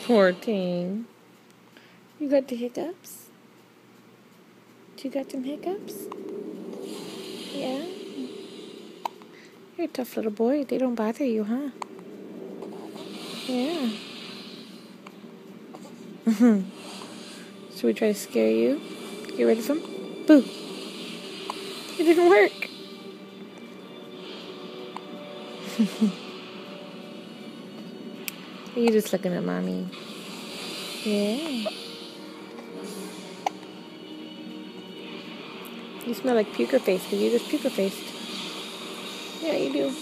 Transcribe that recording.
Poor thing. You got the hiccups? You got them hiccups? Yeah? You're a tough little boy. They don't bother you, huh? Yeah. Should we try to scare you? Get rid of them? Boo! It didn't work! You're just looking at mommy. Yeah. You smell like puker face because you're just puker faced. Yeah, you do.